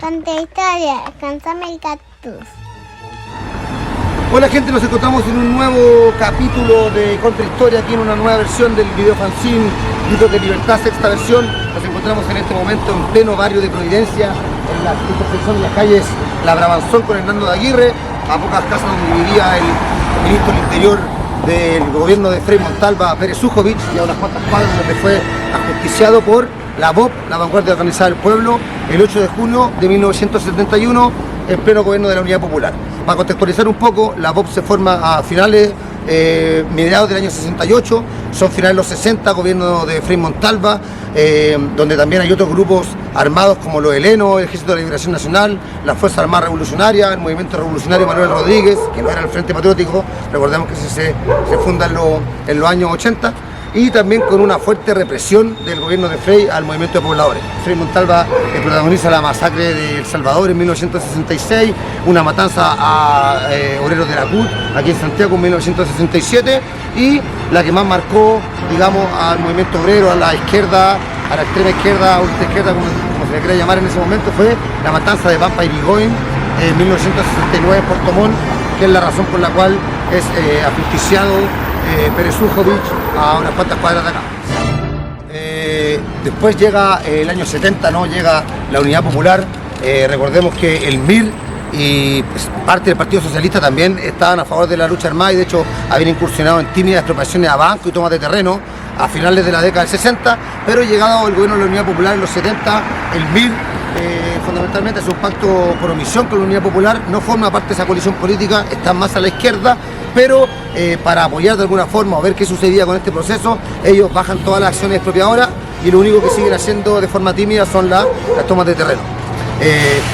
Conta historia con Samuel Cactus. Hola gente, nos encontramos en un nuevo capítulo de Contrahistoria, aquí en una nueva versión del video fanzine Gritos de Libertad, sexta versión. Nos encontramos en este momento en pleno barrio de Providencia, en la intersección de las calles La Brabanzón con Hernando de Aguirre, a pocas casas donde vivía el ministro del Interior del gobierno de Frei Montalva, Pérez Ujovich, y a unas cuantas cuadras donde fue ajusticiado por la VOP, la Vanguardia Organizada del Pueblo, el 8 de junio de 1971, en pleno gobierno de la Unidad Popular. Para contextualizar un poco, la VOP se forma a finales, mediados del año 68, son finales de los 60, gobierno de Frei Montalva, donde también hay otros grupos armados como los helenos, el Ejército de Liberación Nacional, la Fuerza Armada Revolucionaria, el Movimiento Revolucionario Manuel Rodríguez, que no era el Frente Patriótico, recordemos que se funda en los años 80, y también con una fuerte represión del gobierno de Frei al movimiento de pobladores. Frei Montalva protagoniza la masacre de El Salvador en 1966, una matanza a obreros de la CUT aquí en Santiago en 1967, y la que más marcó, digamos, al movimiento obrero, a la izquierda, a la extrema izquierda, ultra izquierda, como se le quiera llamar en ese momento, fue la matanza de Pampa Irigoyen en 1969 en Puerto Montt, que es la razón por la cual es ajusticiado Pérez Ujovich a unas cuantas cuadras de acá. Después llega el año 70, ¿no? Llega la Unidad Popular. Recordemos que el MIR y parte del Partido Socialista también estaban a favor de la lucha armada y de hecho habían incursionado en tímidas expropiaciones a bancos y tomas de terreno a finales de la década del 60, pero llegado el gobierno de la Unidad Popular en los 70, el MIR fundamentalmente hace un pacto por omisión con la Unidad Popular, no forma parte de esa coalición política, está más a la izquierda, pero para apoyar de alguna forma o ver qué sucedía con este proceso, ellos bajan todas las acciones expropiadoras y lo único que siguen haciendo de forma tímida son las tomas de terreno.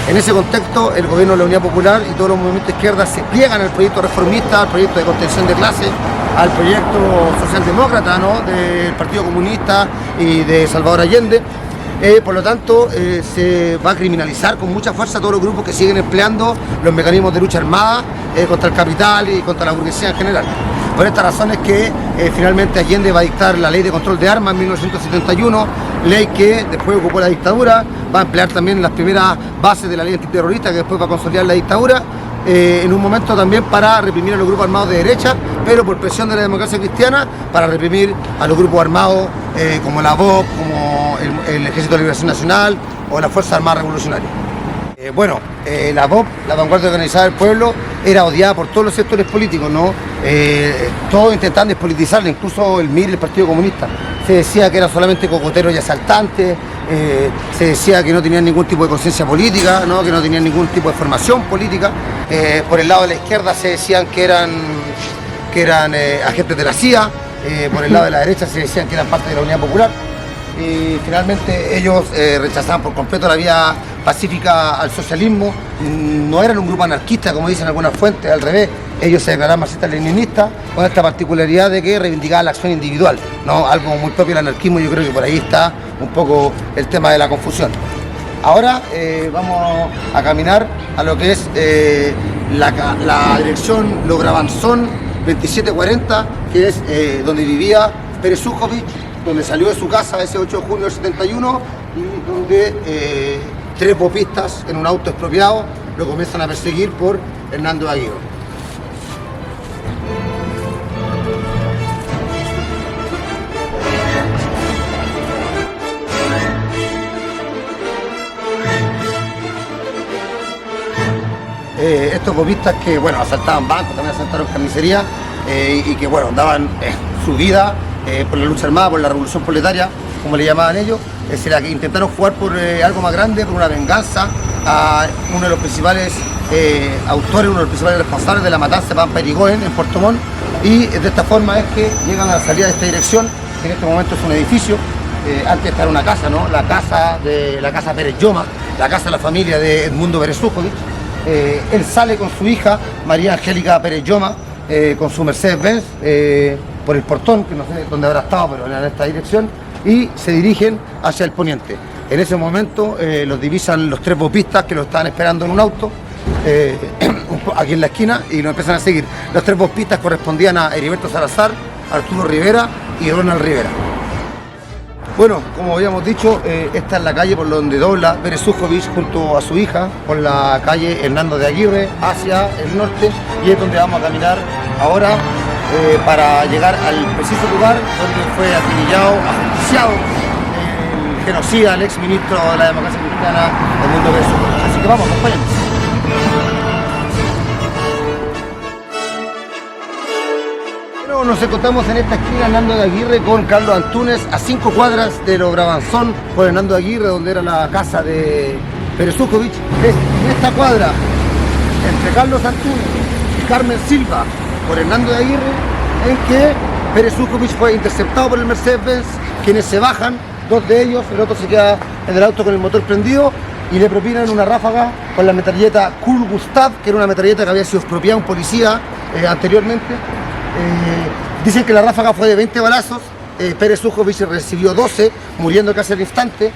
En ese contexto, el gobierno de la Unidad Popular y todos los movimientos de izquierda se pliegan al proyecto reformista, al proyecto de contención de clase, al proyecto socialdemócrata, ¿no?, del Partido Comunista y de Salvador Allende. Por lo tanto, se va a criminalizar con mucha fuerza a todos los grupos que siguen empleando los mecanismos de lucha armada contra el capital y contra la burguesía en general. Por esta razón es que finalmente Allende va a dictar la ley de control de armas en 1971, ley que después ocupó la dictadura, va a emplear también las primeras bases de la ley antiterrorista que después va a consolidar la dictadura, en un momento también para reprimir a los grupos armados de derecha, pero por presión de la democracia cristiana, para reprimir a los grupos armados como la VOP, como el Ejército de Liberación Nacional o la Fuerza Armada Revolucionaria. La VOP, la Vanguardia Organizada del Pueblo, era odiada por todos los sectores políticos, ¿no? Todos intentaban despolitizarla, incluso el MIR, el Partido Comunista. Se decía que eran solamente cocoteros y asaltantes, se decía que no tenían ningún tipo de conciencia política, ¿no?, que no tenían ningún tipo de formación política. Por el lado de la izquierda se decían que eran agentes de la CIA, por el lado de la derecha se decían que eran parte de la Unidad Popular. Y finalmente ellos rechazaban por completo la vía pacífica al socialismo, no eran un grupo anarquista como dicen algunas fuentes, al revés, ellos se declaraban marxistas-leninistas con esta particularidad de que reivindicaban la acción individual, ¿no?, algo muy propio del anarquismo. Yo creo que por ahí está un poco el tema de la confusión. Ahora vamos a caminar a lo que es la dirección Los Brabanzón 2740, que es donde vivía Pérez Ujovich, donde salió de su casa ese 8 de junio del 71 y donde tres popistas en un auto expropiado lo comienzan a perseguir por Hernando de Aguirre. Estos popistas que, asaltaban bancos, también asaltaron carnicería y que, daban su vida por la lucha armada, por la revolución proletaria, como le llamaban ellos. Es decir, que intentaron jugar por algo más grande, por una venganza a uno de los principales autores, uno de los principales responsables de la matanza de Pampa Irigoyen en Puerto Montt, y de esta forma es que llegan a la salida de esta dirección, que en este momento es un edificio. Antes estaba una casa, ¿no?, la casa Pérez Lloma, la casa de la familia de Edmundo Pérez Ujovich. Él sale con su hija, María Angélica Pérez Lloma, con su Mercedes-Benz, por el portón, que no sé dónde habrá estado, pero en esta dirección, y se dirigen hacia el poniente. En ese momento los divisan los tres bopistas que lo estaban esperando en un auto, aquí en la esquina, y lo empiezan a seguir. Los tres bopistas correspondían a Heriberto Salazar, Arturo Rivera y Ronald Rivera. Bueno, como habíamos dicho, esta es la calle por donde dobla Pérez Sujovic junto a su hija, por la calle Hernando de Aguirre hacia el norte, y es donde vamos a caminar ahora para llegar al preciso lugar donde fue acribillado, ajusticiado el genocida, el ex ministro de la democracia cristiana, Edmundo Pérez Sujovic. Así que vamos, acompáñennos. Nos encontramos en esta esquina Hernando de Aguirre con Carlos Antúnez, a 5 cuadras de Lo Brabanzón por Hernando de Aguirre, donde era la casa de Pérez Sujovic. En esta cuadra, entre Carlos Antúnez y Carmen Silva, por Hernando de Aguirre, en que Pérez Sujovic fue interceptado por el Mercedes-Benz, quienes se bajan, 2 de ellos, el otro se queda en el auto con el motor prendido y le propinan una ráfaga con la metralleta Carl Gustav, que era una metralleta que había sido expropiada a un policía anteriormente. Dicen que la ráfaga fue de 20 balazos, Pérez Sujovic recibió 12, muriendo casi al instante.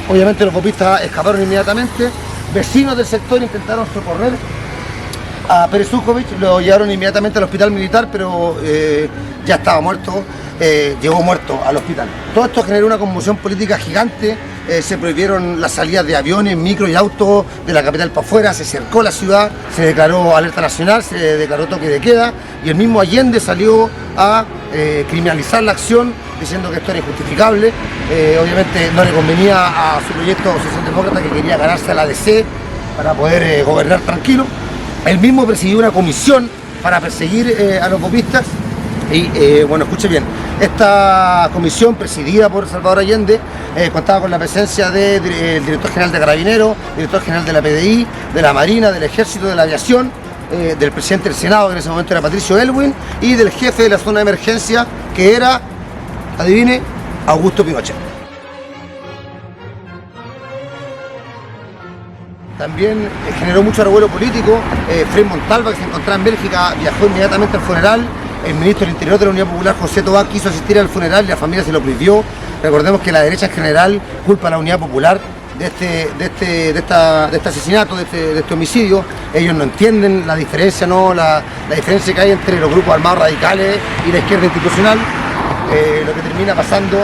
Obviamente los golpistas escaparon inmediatamente. Vecinos del sector intentaron socorrer a Pérez Sujovic, lo llevaron inmediatamente al hospital militar, pero ya estaba muerto, llegó muerto al hospital. Todo esto generó una conmoción política gigante. Se prohibieron las salidas de aviones, micro y autos de la capital para afuera, se cercó la ciudad, se declaró alerta nacional, se declaró toque de queda, y el mismo Allende salió a criminalizar la acción diciendo que esto era injustificable. Obviamente no le convenía a su proyecto socialdemócrata, que quería ganarse a la DC para poder gobernar tranquilo. Él mismo presidió una comisión para perseguir a los golpistas. Y bueno, escuche bien, esta comisión presidida por Salvador Allende contaba con la presencia del director general de Carabineros, director general de la PDI, de la Marina, del Ejército, de la Aviación, del presidente del Senado, que en ese momento era Patricio Aylwin, y del jefe de la zona de emergencia, que era, adivine, Augusto Pinochet. También generó mucho revuelo político. Frei Montalva, que se encontraba en Bélgica, viajó inmediatamente al funeral. El ministro del Interior de la Unidad Popular, José Tobá, quiso asistir al funeral y la familia se lo prohibió. Recordemos que la derecha en general culpa a la Unidad Popular de este asesinato, de este homicidio. Ellos no entienden la diferencia, la diferencia que hay entre los grupos armados radicales y la izquierda institucional. Lo que termina pasando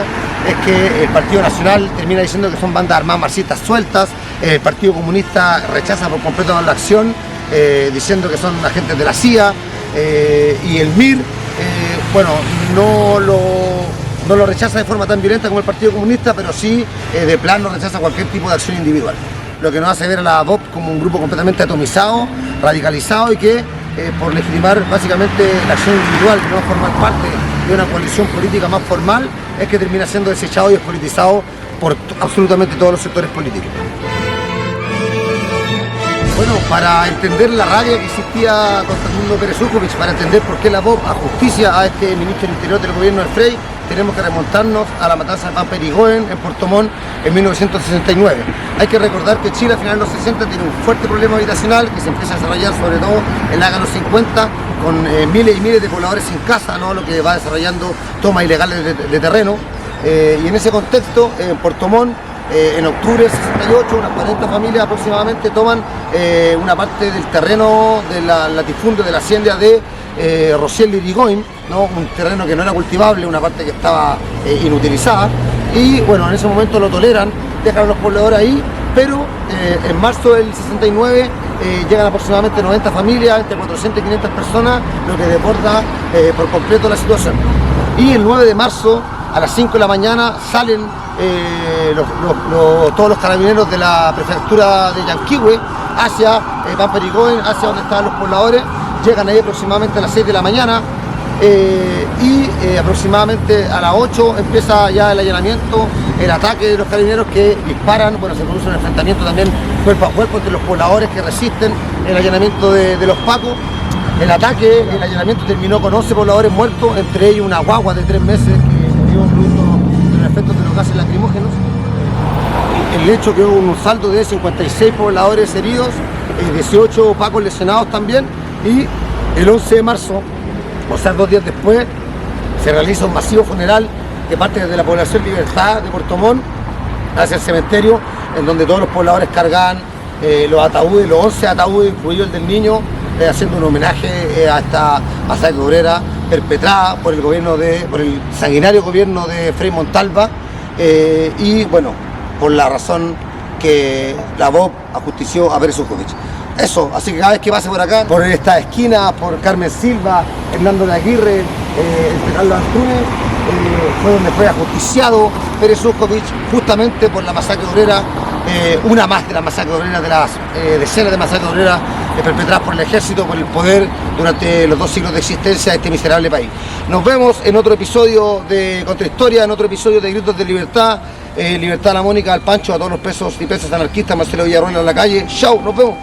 es que el Partido Nacional termina diciendo que son bandas armadas marxistas sueltas. El Partido Comunista rechaza por completo la acción, diciendo que son agentes de la CIA. Y el MIR, bueno, no lo rechaza de forma tan violenta como el Partido Comunista, pero sí de plano rechaza cualquier tipo de acción individual. Lo que nos hace ver a la BOP como un grupo completamente atomizado, radicalizado, y que por legitimar básicamente la acción individual, que no formar parte de una coalición política más formal, es que termina siendo desechado y despolitizado por absolutamente todos los sectores políticos. Bueno, para entender la rabia que existía contra Edmundo Pérez Sujovic, para entender por qué la BOP ajusticia a este ministro del Interior del gobierno de Frei, tenemos que remontarnos a la matanza de Pampa Irigoyen en Puerto Montt en 1969. Hay que recordar que Chile a finales de los 60 tiene un fuerte problema habitacional que se empieza a desarrollar sobre todo en la década de los 50, con miles y miles de pobladores sin casa, ¿no? Lo que va desarrollando tomas ilegales de terreno. Y en ese contexto, en Puerto Montt, en octubre del 68, unas 40 familias aproximadamente toman una parte del terreno del latifundio de la hacienda de Rociel Irigoyen, ¿no? Un terreno que no era cultivable, una parte que estaba inutilizada, y bueno, en ese momento lo toleran, dejan a los pobladores ahí, pero en marzo del 69 llegan aproximadamente 90 familias, entre 400 y 500 personas, lo que desborda por completo la situación. Y el 9 de marzo, a las 5 de la mañana, salen todos los carabineros de la prefectura de Yanquihue hacia Pampa Irigoyen, hacia donde estaban los pobladores. Llegan ahí aproximadamente a las 6 de la mañana y aproximadamente a las 8 empieza ya el allanamiento, el ataque de los carabineros, que disparan. Bueno, se produce un enfrentamiento también cuerpo a cuerpo entre los pobladores que resisten el allanamiento de los pacos. El allanamiento terminó con 11 pobladores muertos, entre ellos una guagua de 3 meses que murió producto de los efectos de los gases lacrimógenos. El hecho que hubo un saldo de 56 pobladores heridos, 18 pacos lesionados también, y el 11 de marzo, o sea, 2 días después, se realiza un masivo funeral que parte desde la población Libertad de Puerto Montt hacia el cementerio, en donde todos los pobladores cargaban los ataúdes, los 11 ataúdes, incluido el del niño, haciendo un homenaje a esta masacre obrera perpetrada por el sanguinario gobierno de Frei Montalva, y bueno, por la razón que la BOP ajustició a Pérez Suskovich. Eso, así que cada vez que pase por acá, por esta esquina, por Carmen Silva, Hernando de Aguirre, Carlos Antunes, fue donde fue ajusticiado Pérez Suskovich, justamente por la masacre obrera, una más de las masacres obreras, de las decenas de masacres obreras perpetradas por el ejército, por el poder durante los 2 siglos de existencia de este miserable país. Nos vemos en otro episodio de Contrahistoria, en otro episodio de Gritos de Libertad. Libertad a la Mónica, al Pancho, a todos los presos y presas anarquistas, Marcelo Villarroel en la calle. Chau, nos vemos.